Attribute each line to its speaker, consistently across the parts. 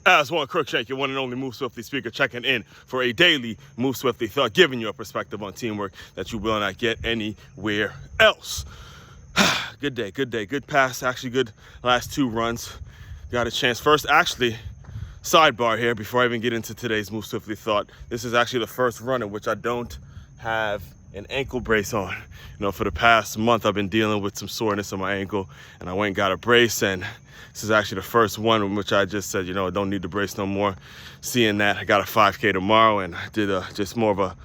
Speaker 1: Aswand, Cruickshank, your one and only Move Swiftly speaker, checking in for a daily Move Swiftly thought, giving you a perspective on teamwork that you will not get anywhere else. Good day, good pass, actually good last two runs. Got a chance. First, actually, sidebar here before I even get into today's Move Swiftly thought. This is actually the first run in which I don't have an ankle brace on. You know, for the past month, I've been dealing with some soreness in my ankle, and I went and got a brace, and this is actually the first one in which I just said, you know, I don't need the brace no more. Seeing that, I got a 5K tomorrow, and I did just more of a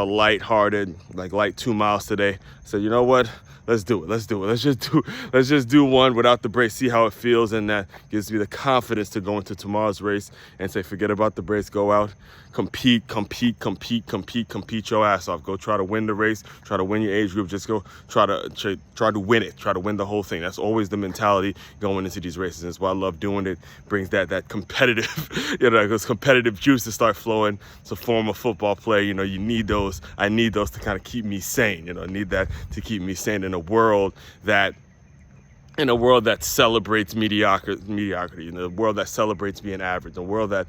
Speaker 1: light-hearted, light 2 miles today. I said, you know what? Let's do it. Let's just do one without the brace, see how it feels, and that gives me the confidence to go into tomorrow's race and say, forget about the brace, go out, compete your ass off. Go try to win the race, try to win your age group, just go try to win it, try to win the whole thing. That's always the mentality going into these races. That's why I love doing it. Brings that competitive, those competitive juice to start flowing. It's a former football player, you need those. I need those to kind of keep me sane. I need that to keep me sane in a world that celebrates mediocrity, in a world that celebrates being average, a world that,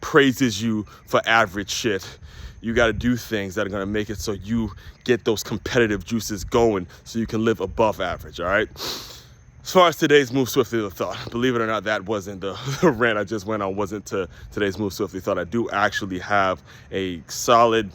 Speaker 1: praises you for average shit. You got to do things that are going to make it so you get those competitive juices going so you can live above average, all right? As far as today's Move Swiftly thought, believe it or not, that wasn't the rant I just went on, wasn't to today's Move Swiftly thought. I do actually have a solid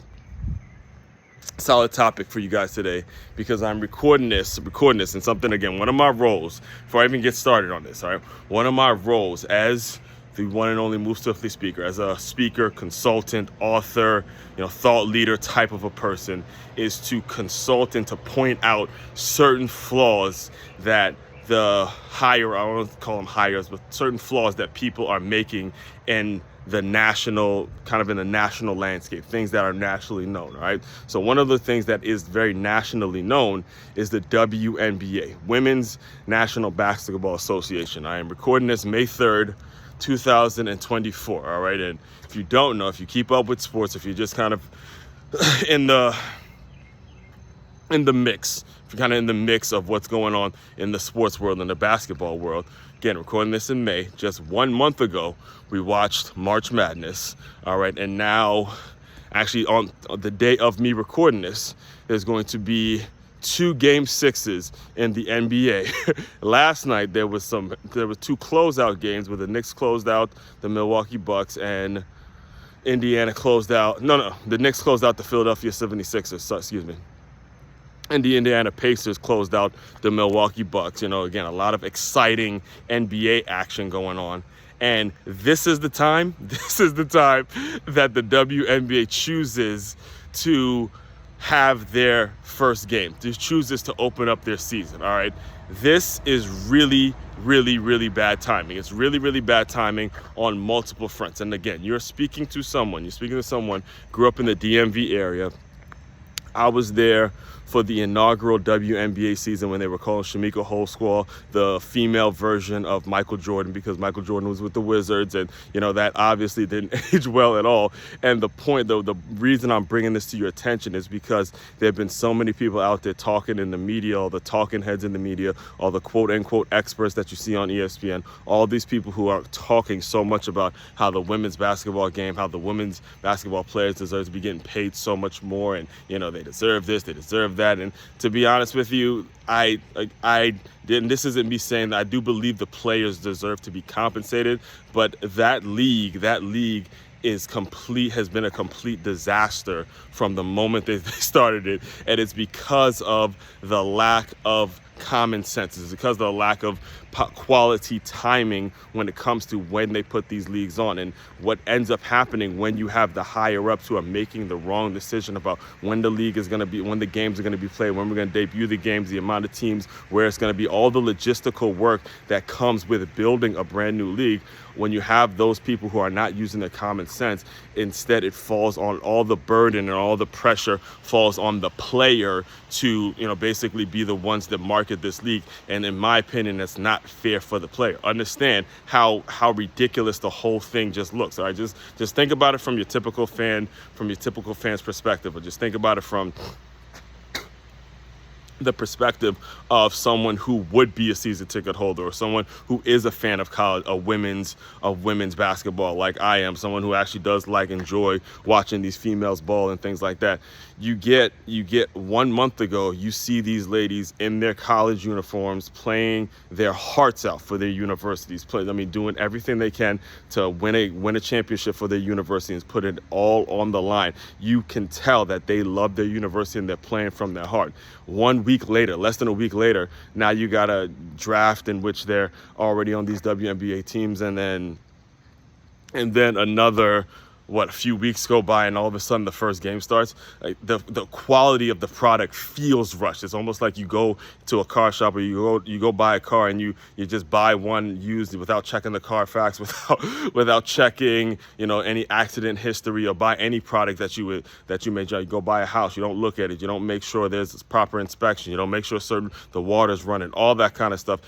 Speaker 1: topic for you guys today, because I'm recording this and something, again, one of my roles, before I even get started on this, all right, one of my roles as the one and only Move Swiftly speaker, as a speaker, consultant, author, thought leader type of a person, is to consult and to point out certain flaws that the higher, I don't call them hires, but certain flaws that people are making in the national landscape, things that are nationally known, right? So one of the things that is very nationally known is the WNBA, Women's National Basketball Association. I am recording this May 3rd, 2024, all right? And if you don't know, if you keep up with sports, if you're just kind of in the mix, if you're kind of in the mix of what's going on in the sports world and the basketball world, again, recording this in May, just 1 month ago, we watched March Madness, all right? And now, actually on the day of me recording this, there's going to be 2 Game 6s in the NBA. Last night, there was 2 closeout games where the Knicks closed out the Milwaukee Bucks and Indiana closed out, the Knicks closed out the Philadelphia 76ers, excuse me. And the Indiana Pacers closed out the Milwaukee Bucks. Again, a lot of exciting NBA action going on. And this is the time that the WNBA chooses to have their first game, chooses to open up their season, all right? This is really, really, really bad timing. It's really, really bad timing on multiple fronts. And again, you're speaking to someone, grew up in the DMV area. I was there for the inaugural WNBA season when they were calling Chamique Holdsclaw the female version of Michael Jordan, because Michael Jordan was with the Wizards, and that obviously didn't age well at all. And the point, though, the reason I'm bringing this to your attention is because there have been so many people out there talking in the media, all the talking heads in the media, all the quote-unquote experts that you see on ESPN, all these people who are talking so much about how the women's basketball game, how the women's basketball players deserve to be getting paid so much more, and they deserve this, they deserve that. And to be honest with you, I didn't. This isn't me saying that I do believe the players deserve to be compensated, but that league has been a complete disaster from the moment they started it, and it's because of the lack of common sense. It's because of the lack of quality timing when it comes to when they put these leagues on. And what ends up happening when you have the higher ups who are making the wrong decision about when the league is going to be, when the games are going to be played, when we're going to debut the games, the amount of teams, where it's going to be, all the logistical work that comes with building a brand new league. When you have those people who are not using their common sense, instead it falls on all the burden and all the pressure falls on the player to, basically be the ones that market this league. And in my opinion, that's not fair for the player. Understand how ridiculous the whole thing just looks. All right, just think about it from your typical fan's perspective, or just think about it from the perspective of someone who would be a season ticket holder, or someone who is a fan of college, of women's basketball, like I am, someone who actually does enjoy watching these females ball and things like that. You get 1 month ago, you see these ladies in their college uniforms playing their hearts out for their universities, doing everything they can to win a championship for their university and put it all on the line. You can tell that they love their university and they're playing from their heart. 1 week later, less than a week later, now you got a draft in which they're already on these WNBA teams, and then another a few weeks go by, and all of a sudden the first game starts. The quality of the product feels rushed. It's almost like you go to a car shop, or you go buy a car, and you just buy one used without checking the Carfax, without checking any accident history, or buy any product that you may try. You go buy a house, you don't look at it, you don't make sure there's proper inspection, you don't make sure the water's running, all that kind of stuff.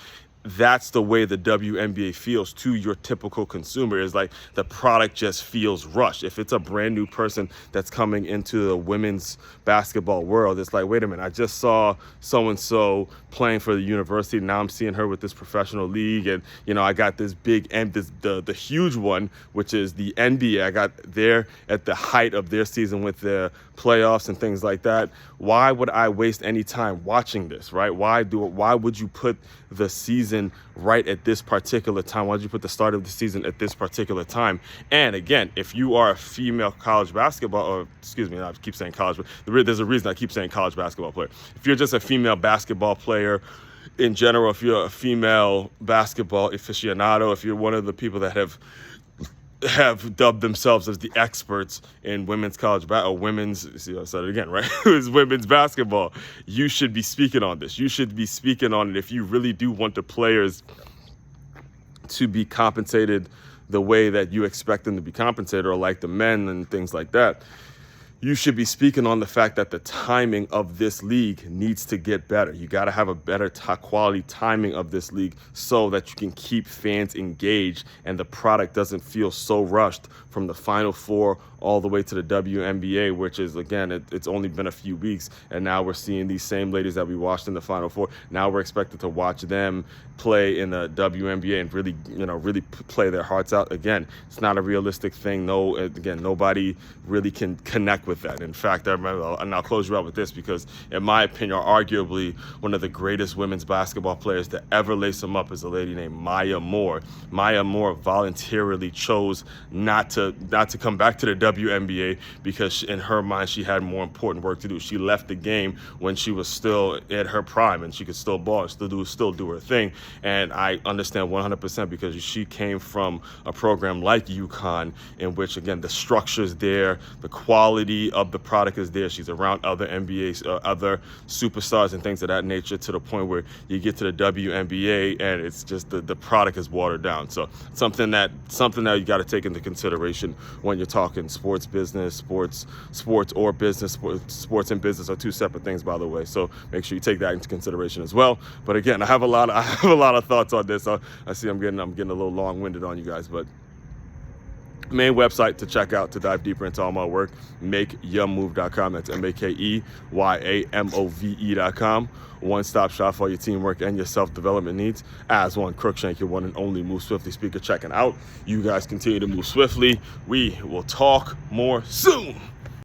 Speaker 1: That's the way the WNBA feels to your typical consumer. Is like the product just feels rushed. If it's a brand new person that's coming into the women's basketball world, it's like, wait a minute, I just saw so-and-so playing for the university. Now I'm seeing her with this professional league, and I got this big the huge one, which is the NBA. I got there at the height of their season with the playoffs and things like that. Why would I waste any time watching this, right? Why would you put the season right at this particular time? Why would you put the start of the season at this particular time? And again, if you are a female college basketball, or excuse me, I keep saying college, but there's a reason I keep saying college basketball player. If you're just a female basketball player in general, if you're a female basketball aficionado, if you're one of the people that have dubbed themselves as the experts in women's college or women's, see, I said it again, right? It's women's basketball. You should be speaking on this. You should be speaking on it if you really do want the players to be compensated the way that you expect them to be compensated, or like the men and things like that. You should be speaking on the fact that the timing of this league needs to get better. You got to have a better quality timing of this league so that you can keep fans engaged and the product doesn't feel so rushed from the Final Four all the way to the WNBA, which is, again, it's only been a few weeks, and now we're seeing these same ladies that we watched in the Final Four. Now we're expected to watch them play in the WNBA and really play their hearts out. Again, it's not a realistic thing. Nobody really can connect with that. In fact, I remember, and I'll close you out with this, because in my opinion, arguably one of the greatest women's basketball players to ever lace them up is a lady named Maya Moore. Maya Moore voluntarily chose not to come back to the WNBA because in her mind she had more important work to do. She left the game when she was still at her prime and she could still ball and still do her thing. And I understand 100% because she came from a program like UConn, in which, again, the structure's there, the quality of the product is there. She's around other NBAs, other superstars and things of that nature, to the point where you get to the WNBA and it's just the product is watered down. So something that you got to take into consideration when you're talking sports business, sports or business. Sports and business are two separate things, by the way. So make sure you take that into consideration as well. But again, I have a lot of thoughts on this. I see I'm getting a little long-winded on you guys, but main website to check out to dive deeper into all my work, MakeYaMove.com. That's MakeYaMove.com. One-stop shop for your teamwork and your self-development needs. Aswand, Cruickshank, your one and only Move Swiftly speaker, checking out. You guys continue to move swiftly. We will talk more soon.